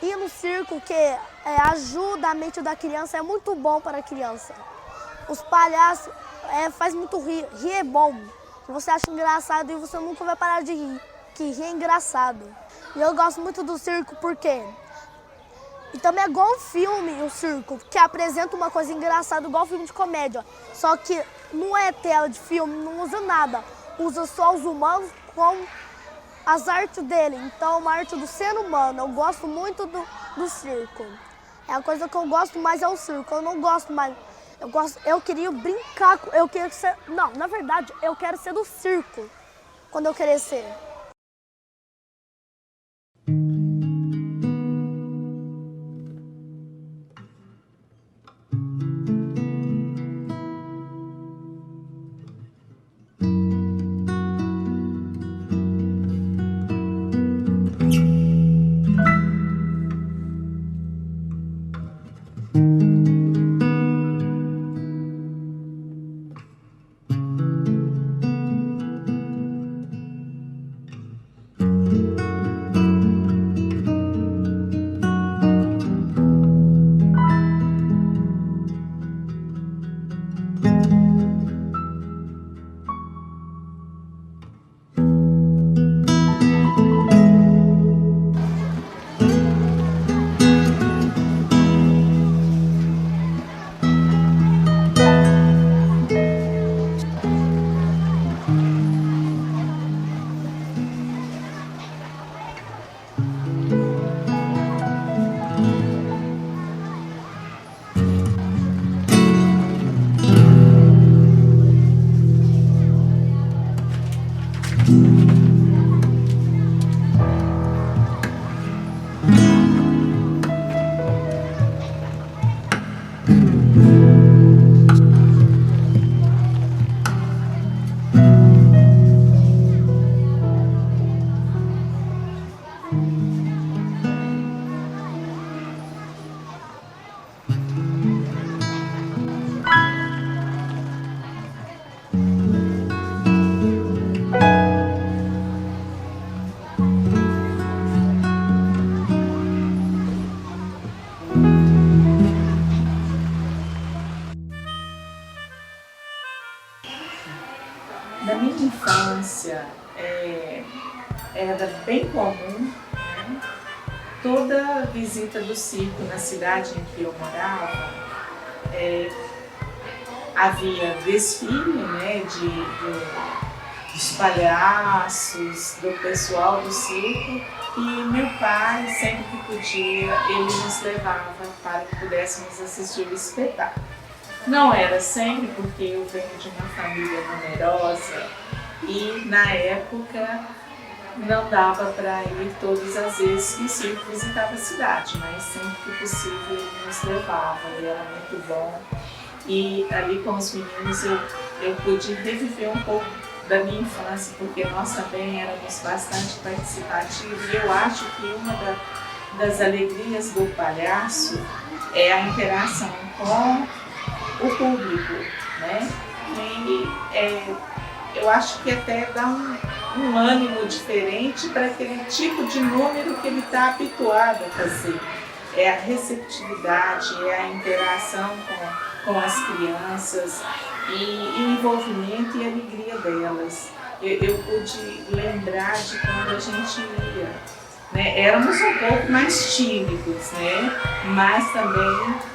ir no circo, que ajuda a mente da criança, é muito bom para a criança. Os palhaços faz muito rir, rir é bom. Você acha engraçado e você nunca vai parar de rir, que rir é engraçado. E eu gosto muito do circo porque... E também é igual um filme, o circo, que apresenta uma coisa engraçada, igual um filme de comédia. Só que não é tela de filme, não usa nada. Usa só os humanos com as artes dele. Então, uma arte do ser humano. Eu gosto muito do circo. É a coisa que eu gosto mais é o circo. Eu não gosto mais... Eu queria brincar, eu queria ser... Não, na verdade, eu quero ser do circo, quando eu crescer. Na minha infância, era bem comum, né? Toda visita do circo na cidade em que eu morava, havia desfile, né, dos palhaços, do pessoal do circo, e meu pai, sempre que podia, ele nos levava para que pudéssemos assistir o espetáculo. Não era sempre, porque eu venho de uma família numerosa e na época não dava para ir todas as vezes que o circo visitava a cidade, mas sempre que possível ele nos levava e era muito bom. E ali com os meninos eu pude reviver um pouco da minha infância, porque nós também éramos bastante participativos. E eu acho que uma das alegrias do palhaço é a interação com o público, né? E eu acho que até dá um ânimo diferente para aquele tipo de número que ele está habituado a fazer. É a receptividade, é a interação com as crianças e o envolvimento e a alegria delas. Eu pude lembrar de quando a gente ia, né? Éramos um pouco mais tímidos, né? Mas também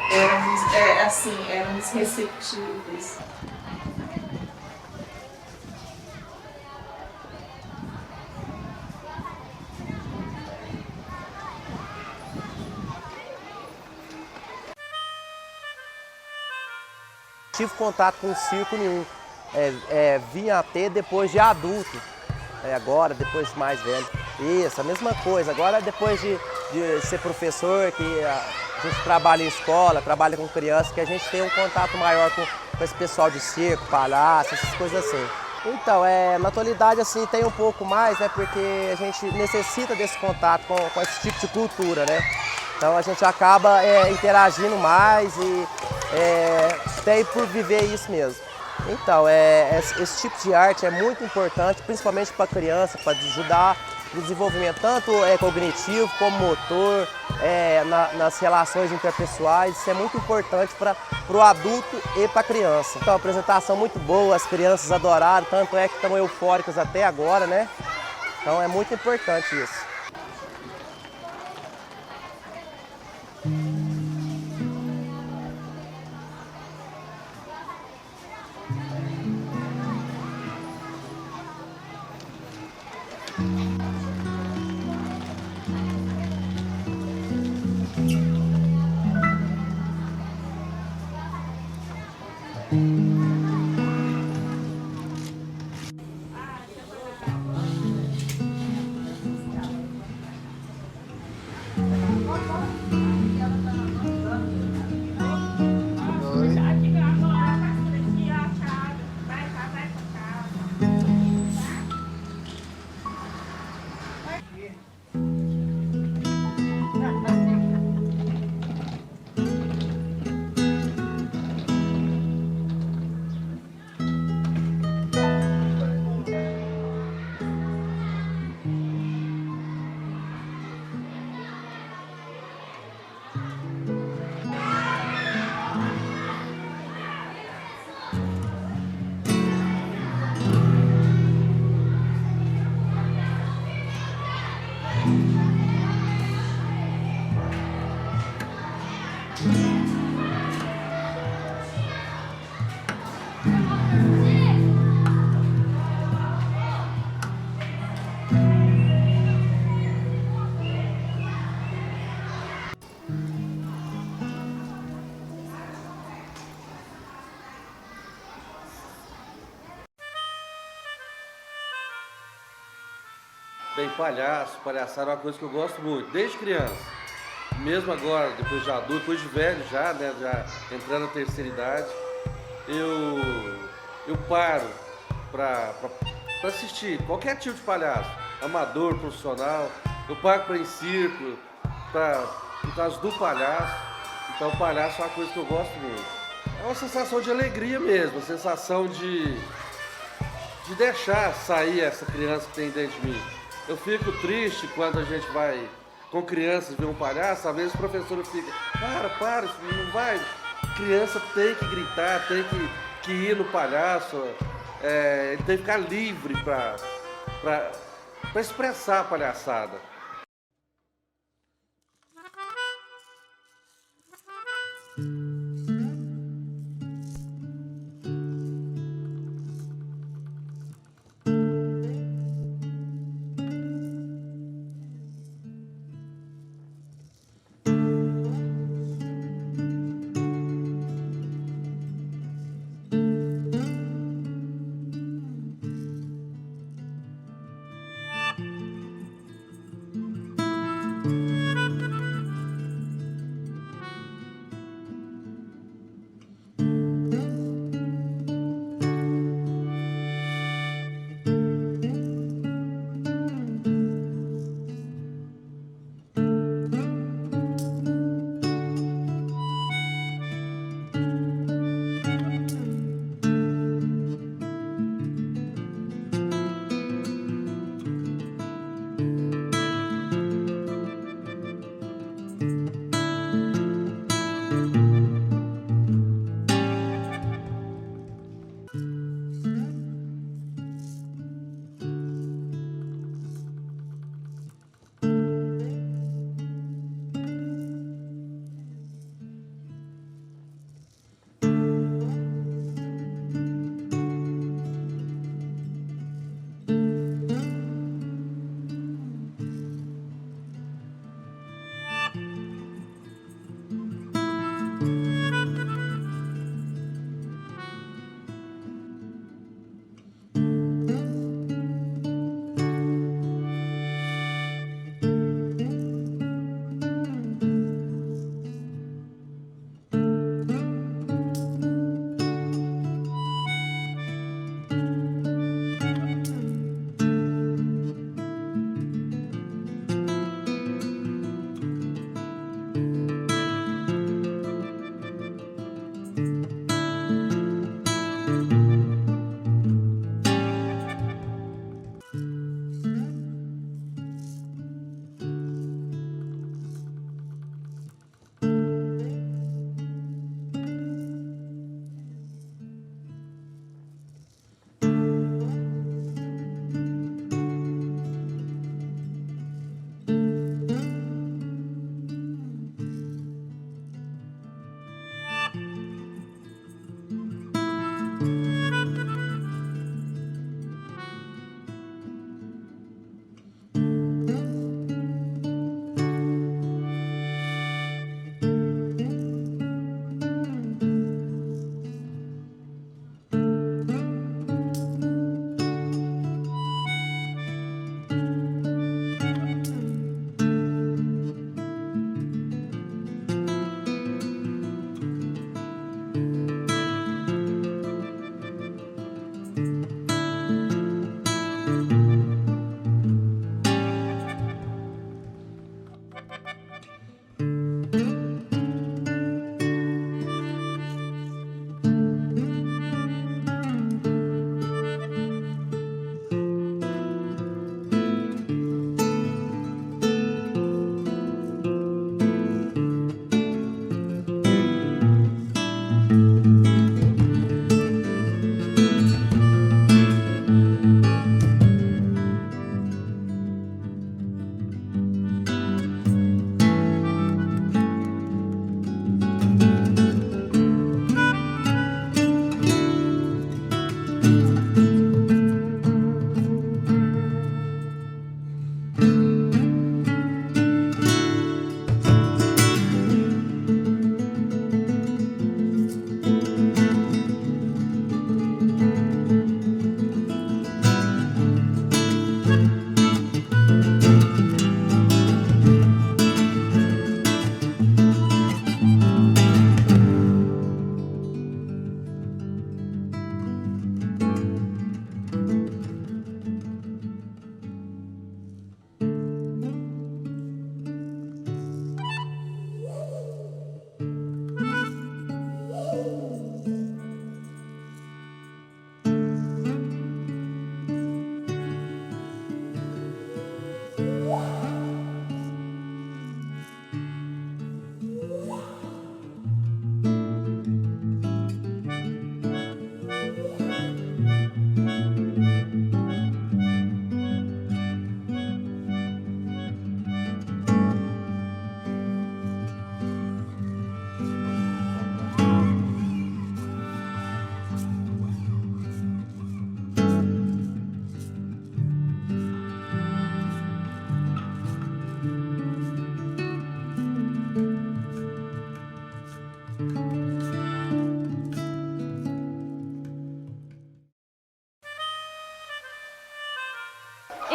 éramos receptivos. Tive contato com o circo nenhum, vim a ter depois de adulto, agora, depois de mais velho. Isso, a mesma coisa, agora depois de ser professor, que a gente trabalha em escola, trabalha com crianças, que a gente tem um contato maior com esse pessoal de circo, palhaço, essas coisas assim. Então, na atualidade assim, tem um pouco mais, né, porque a gente necessita desse contato com esse tipo de cultura, né? Então a gente acaba interagindo mais e tem por viver isso mesmo. Então, esse tipo de arte é muito importante, principalmente para a criança, para ajudar para o desenvolvimento tanto cognitivo como motor, nas relações interpessoais. Isso é muito importante para o adulto e para a criança. Então, a apresentação muito boa, as crianças adoraram, tanto é que estão eufóricas até agora, né? Então é muito importante isso. Bem, palhaçada é uma coisa que eu gosto muito, desde criança. Mesmo agora, depois de adulto, depois de velho já, né, já entrando na terceira idade, eu paro para assistir qualquer tipo de palhaço, amador, profissional. Eu paro para ir em circo, por causa do palhaço. Então, o palhaço é uma coisa que eu gosto muito. É uma sensação de alegria mesmo, uma sensação de deixar sair essa criança que tem dentro de mim. Eu fico triste quando a gente vai com crianças ver um palhaço, às vezes o professor fica, para, não vai. Criança tem que gritar, tem que ir no palhaço, ele tem que ficar livre para expressar a palhaçada.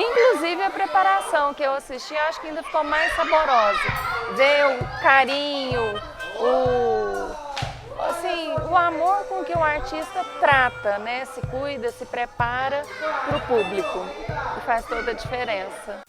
Inclusive a preparação que eu assisti, acho que ainda ficou mais saborosa. Ver o carinho, o amor com que o artista trata, né? Se cuida, se prepara para o público. E faz toda a diferença.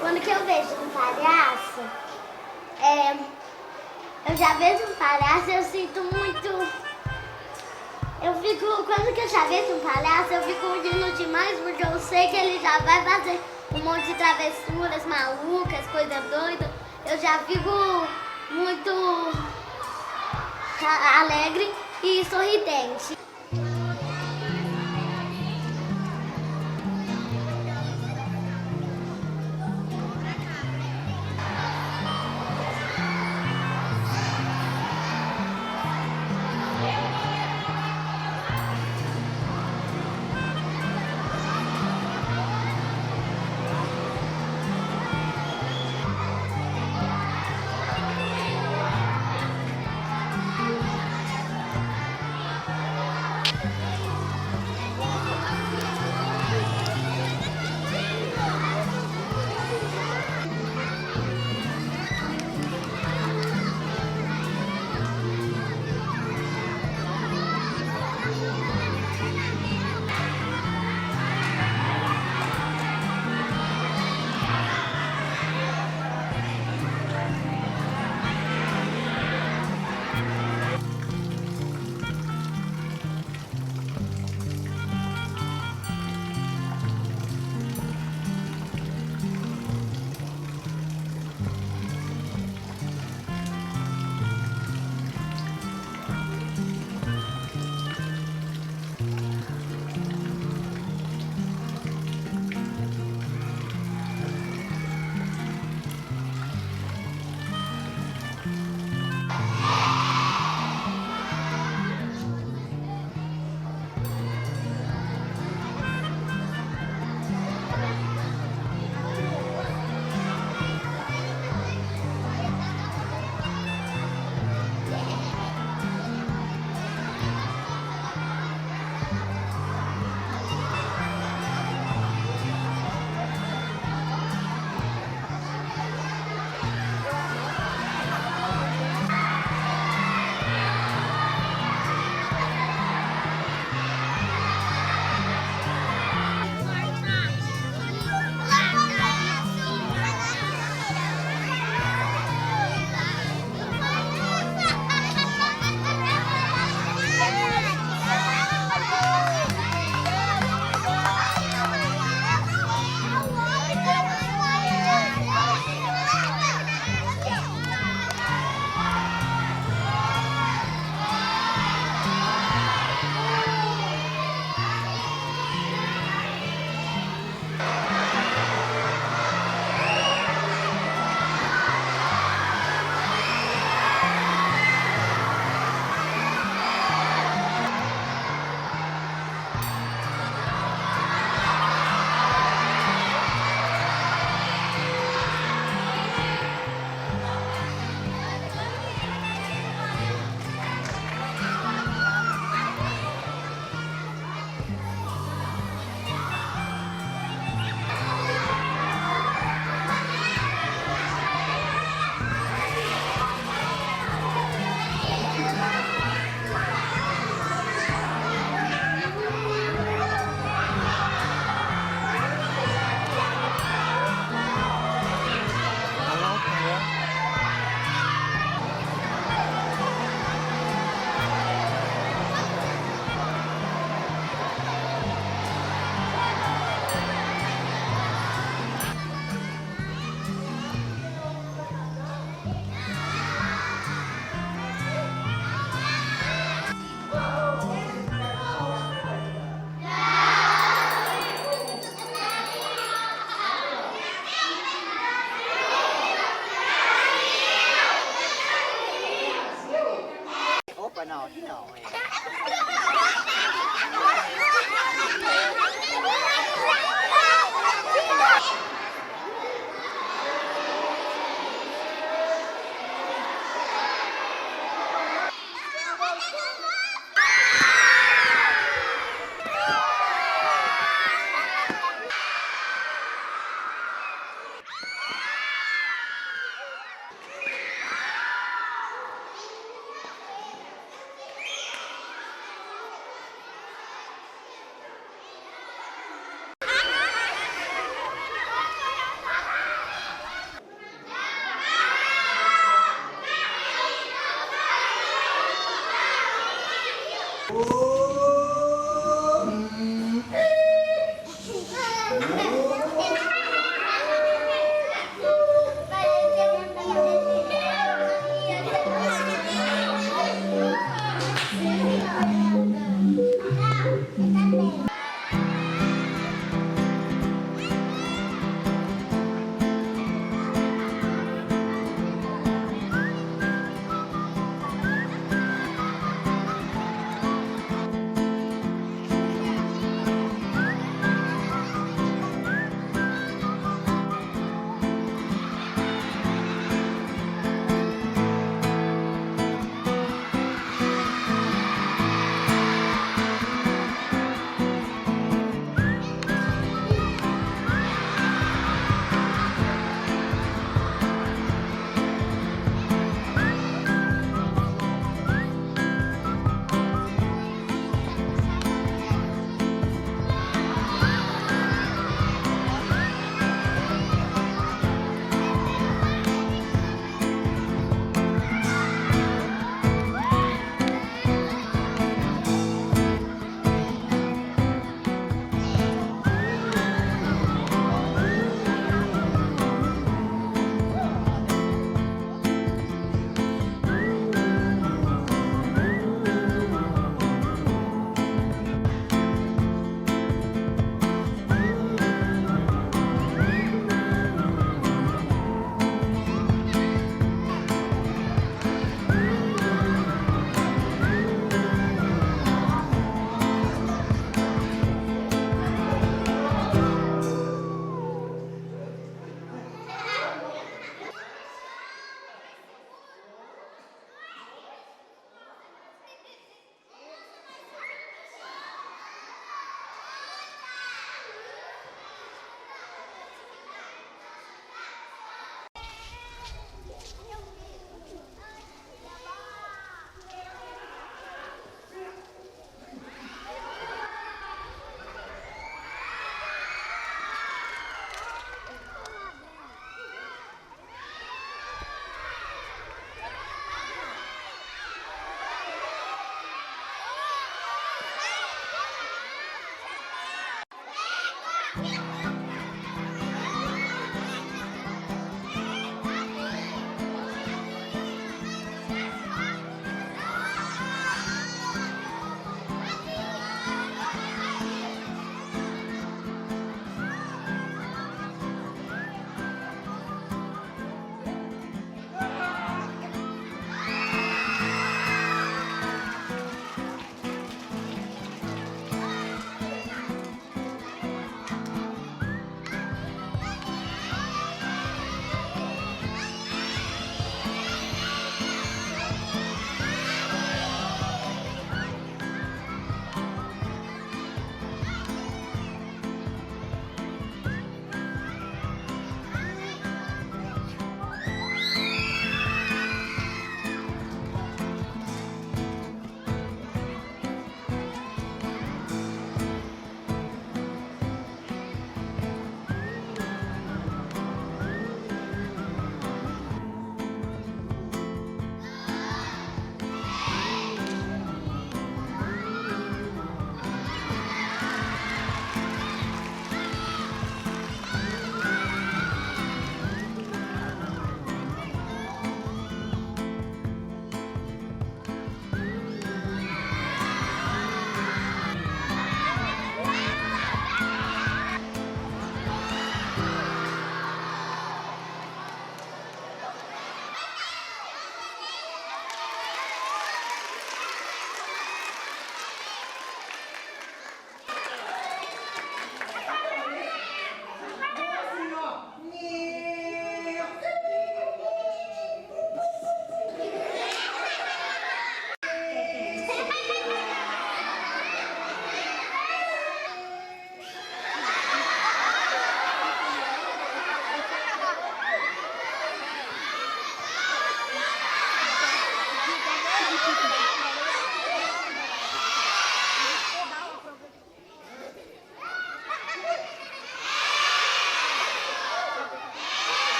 Quando que eu vejo um palhaço, eu já vejo um palhaço, eu sinto muito... Quando que eu já vejo um palhaço, eu fico rindo demais, porque eu sei que ele já vai fazer um monte de travessuras malucas, coisa doida. Eu já fico muito alegre e sorridente.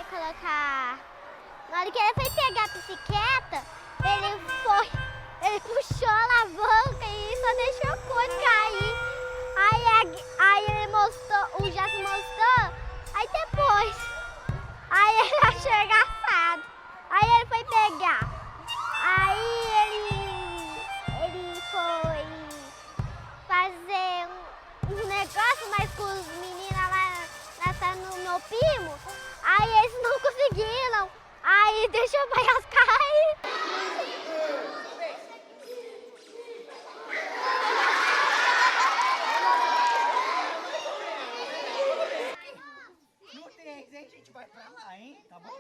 foi colocar... Na hora que ele foi pegar a bicicleta, ele puxou a alavanca e só deixou o couro cair. Aí ele mostrou, o Jace mostrou, aí depois, aí ele achou engraçado. Aí ele foi pegar. Aí ele foi fazer um negócio, mas com os meninos lá no meu primo. Aí eles não conseguiram. Aí deixou o palhaço cair. No 3 a gente vai pra lá, hein? Tá bom?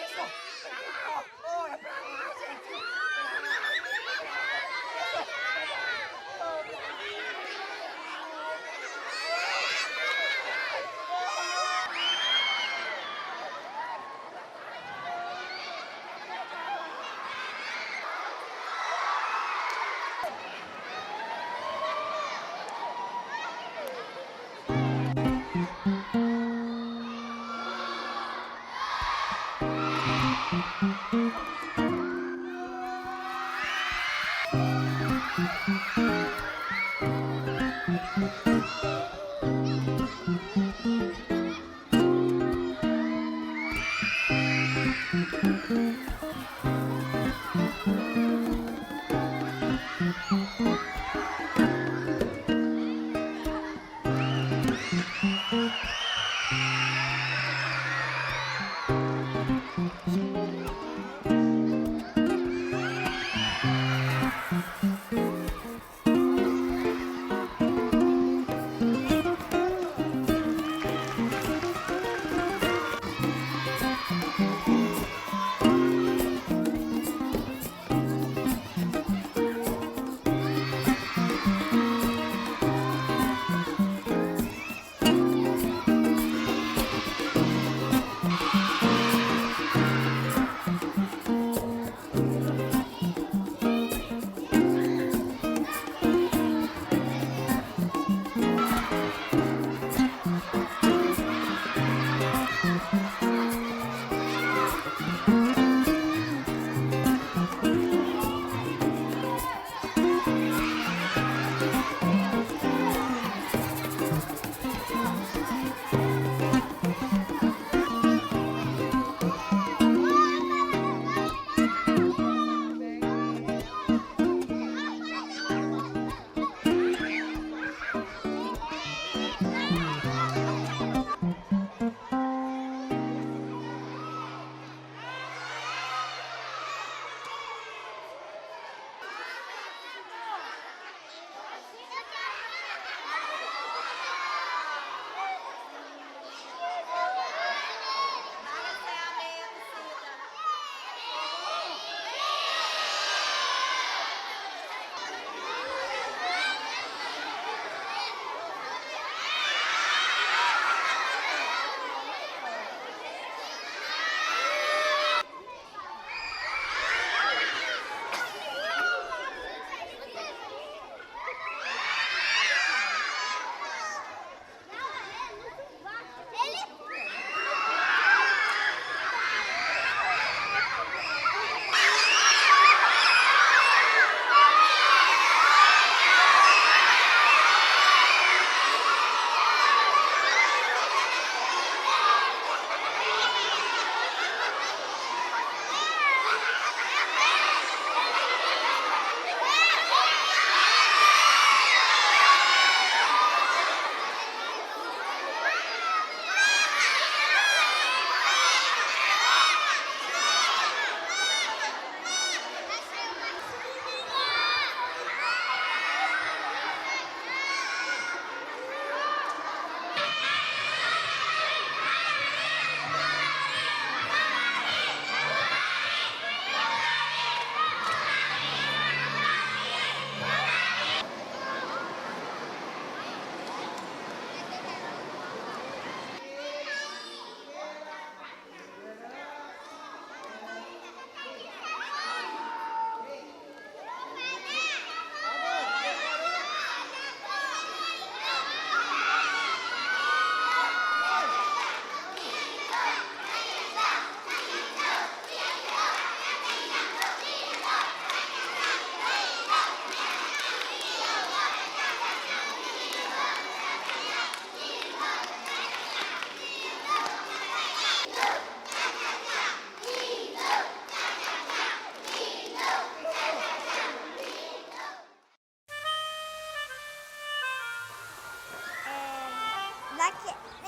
Isso! Pra lá, ó! É pra lá, gente! Thank you.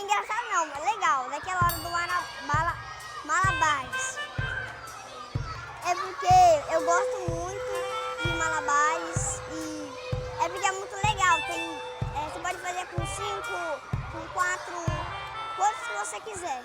engraçado não, é legal. Naquela hora do malabares. É porque eu gosto muito de malabares e é porque é muito legal. Você pode fazer com 5, com 4, quantos que você quiser.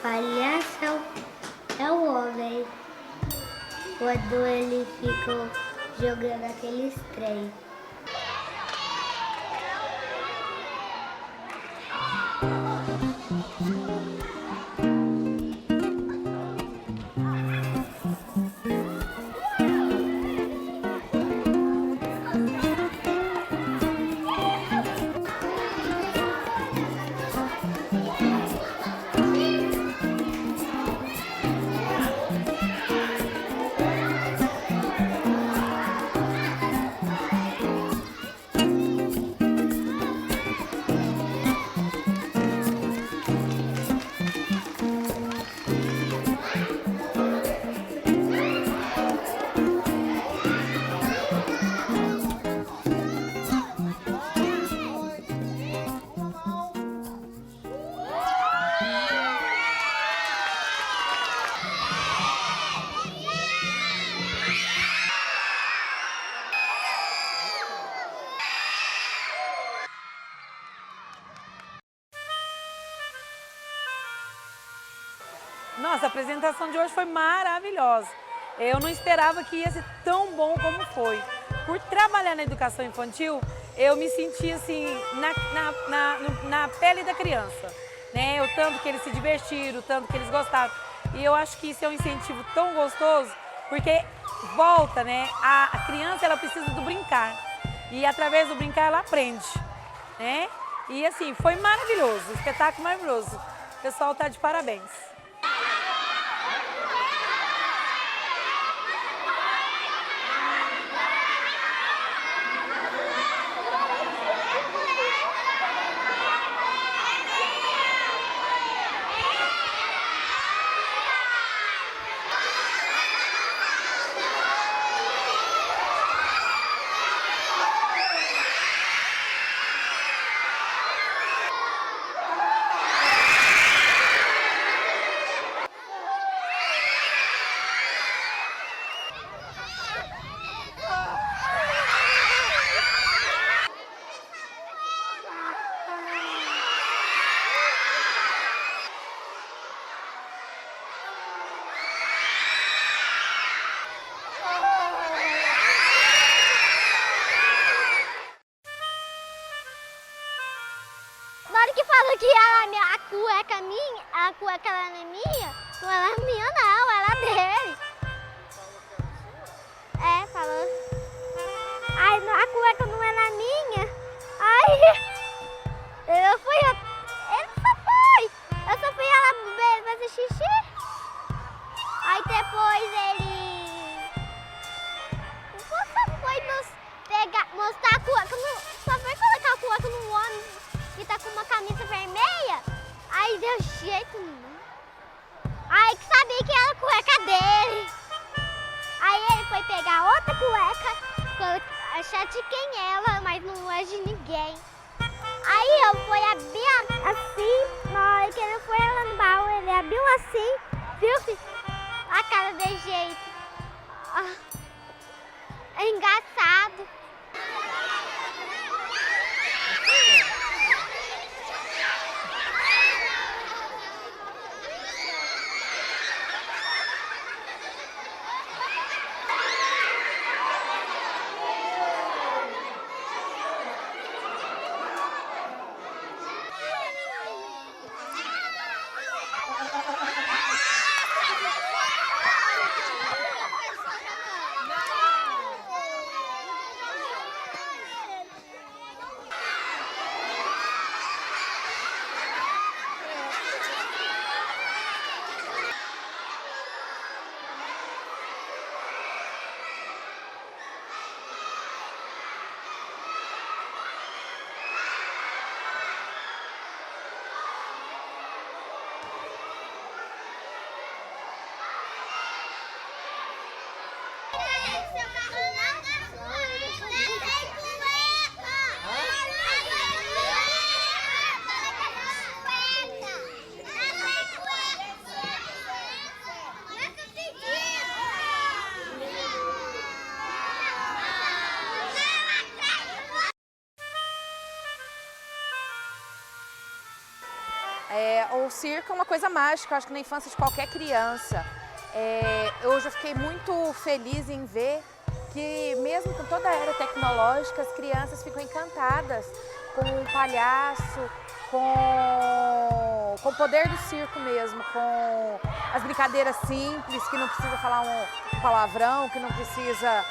Palhaço é o homem quando ele fica jogando aqueles trem. Nossa, a apresentação de hoje foi maravilhosa. Eu não esperava que ia ser tão bom como foi. Por trabalhar na educação infantil, eu me senti assim, na pele da criança. Né? O tanto que eles se divertiram, o tanto que eles gostaram. E eu acho que isso é um incentivo tão gostoso, porque volta, né? A criança ela precisa do brincar. E através do brincar ela aprende. Né? E assim, foi maravilhoso, espetáculo maravilhoso. O pessoal está de parabéns. Na hora que falou que a cueca minha, a cueca era minha, não era minha não, era dele. É, falou. Aí a cueca não era minha. Aí eu fui, ele só foi. Eu só fui lá fazer xixi. Aí depois ele só foi mostrar a cueca, só foi colocar a cueca no ônibus. Que tá com uma camisa vermelha, aí deu jeito nenhum. Aí que sabia que era a cueca dele. Aí ele foi pegar outra cueca, achar de quem ela, mas não é de ninguém. Aí eu fui abrir assim, na hora que ele foi lá no baú, ele abriu assim, viu? A cara de jeito. É engraçado. O circo é uma coisa mágica, eu acho que na infância de qualquer criança. Hoje eu fiquei muito feliz em ver que mesmo com toda a era tecnológica, as crianças ficam encantadas com o palhaço, com o poder do circo mesmo, com as brincadeiras simples, que não precisa falar um palavrão, que não precisa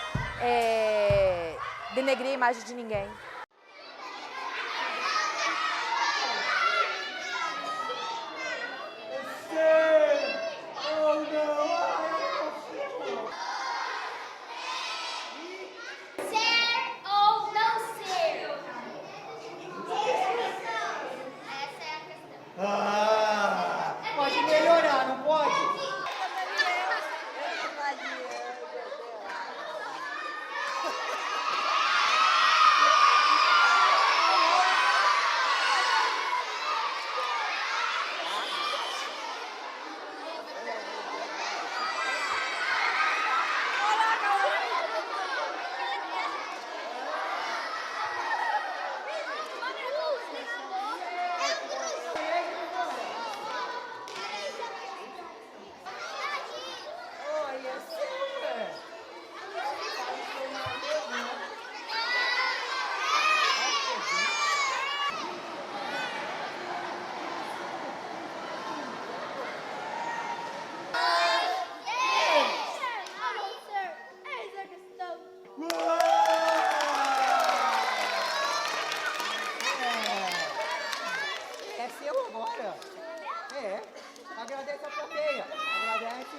denegrir a imagem de ninguém. Pode melhorar, não pode? É seu agora? Agradece a plateia. Agradece.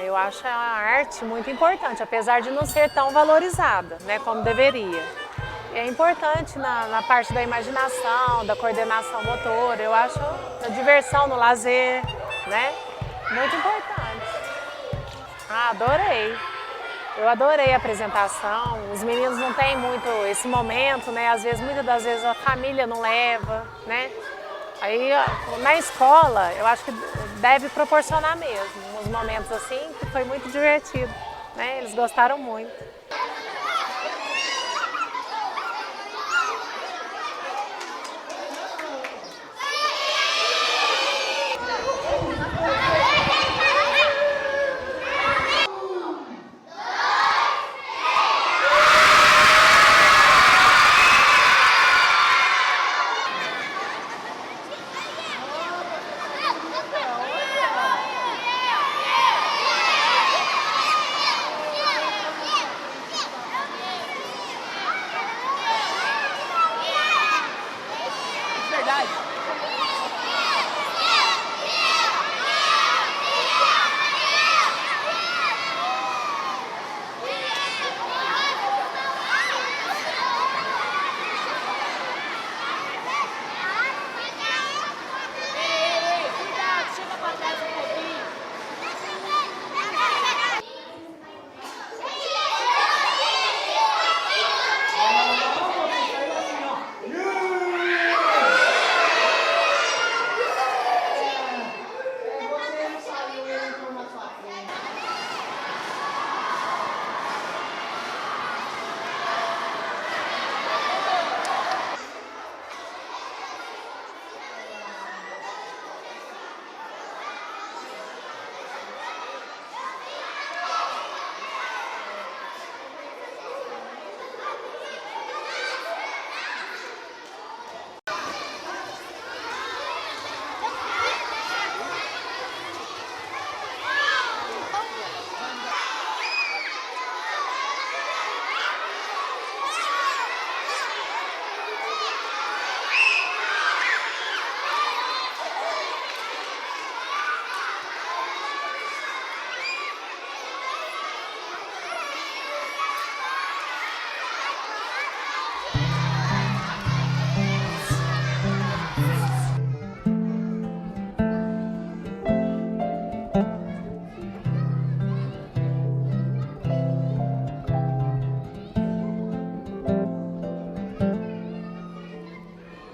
Eu acho a arte muito importante, apesar de não ser tão valorizada, né, como deveria. É importante na parte da imaginação, da coordenação motora, eu acho na diversão, no lazer, né, muito importante. Adorei. Eu adorei a apresentação. Os meninos não têm muito esse momento, né, muitas das vezes a família não leva, né. Aí na escola, eu acho que deve proporcionar mesmo uns momentos assim, que foi muito divertido, né? Eles gostaram muito.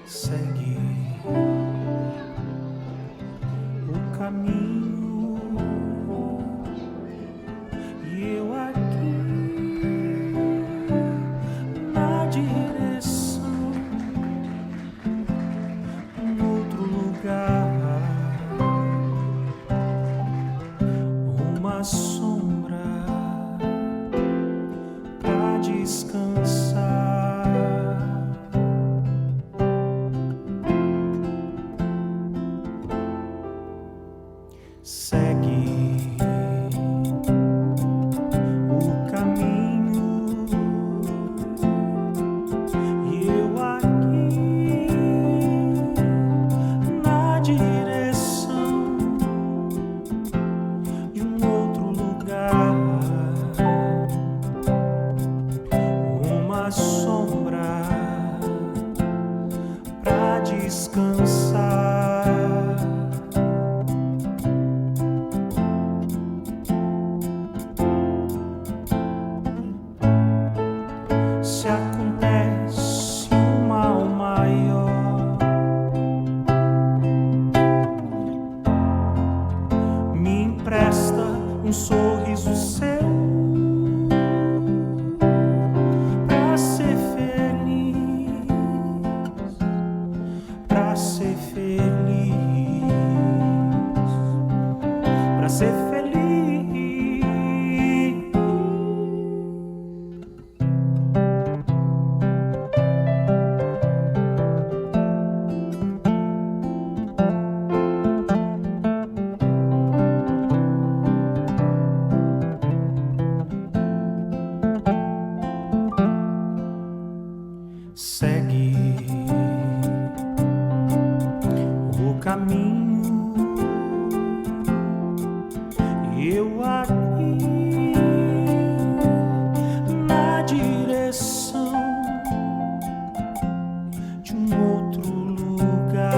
Segue o caminho segue o caminho e eu aqui na direção de um outro lugar, uma sombra pra descansar. Se acontece um mal maior, me empresta um sorriso seu pra ser feliz, pra ser feliz, pra ser feliz. Segue o caminho, eu aqui na direção de um outro lugar,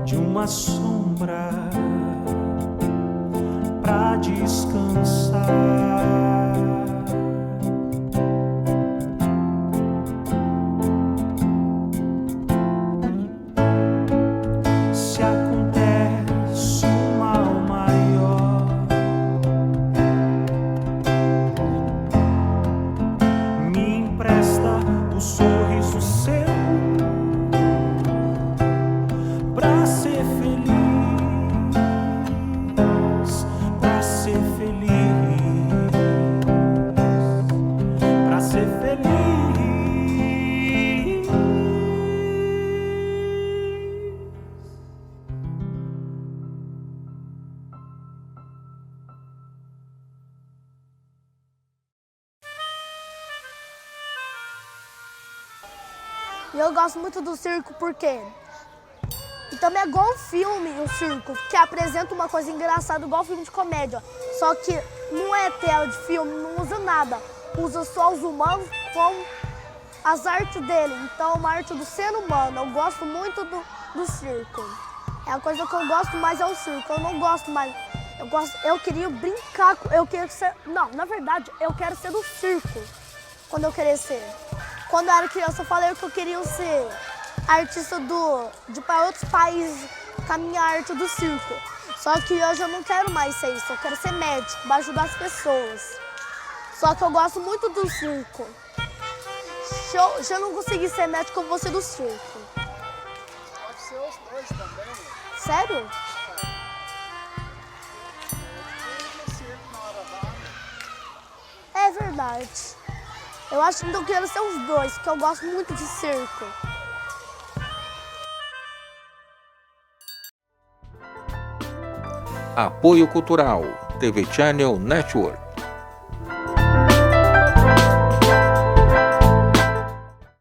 de uma sombra pra descansar. Se acontece um mal maior, me empresta o sorriso seu pra ser feliz, pra ser feliz, pra ser feliz. E eu gosto muito do circo porque e também é igual um filme, o circo, que apresenta uma coisa engraçada, igual um filme de comédia. Só que não é tela de filme, não usa nada. Usa só os humanos com as artes dele. Então é uma arte do ser humano. Eu gosto muito do circo. É a coisa que eu gosto mais é o circo. Eu não gosto mais. Eu queria brincar, eu queria ser. Não, na verdade, eu quero ser do circo quando eu crescer. Quando eu era criança, eu falei que eu queria ser artista de para outros países com a minha arte do circo. Só que hoje eu não quero mais ser isso, eu quero ser médico, para ajudar as pessoas. Só que eu gosto muito do circo. Se eu não conseguir ser médico, eu vou ser do circo. Pode ser os dois também. Sério? É verdade. Eu acho que eu quero ser os dois, porque eu gosto muito de circo. Apoio Cultural, TV Channel Network.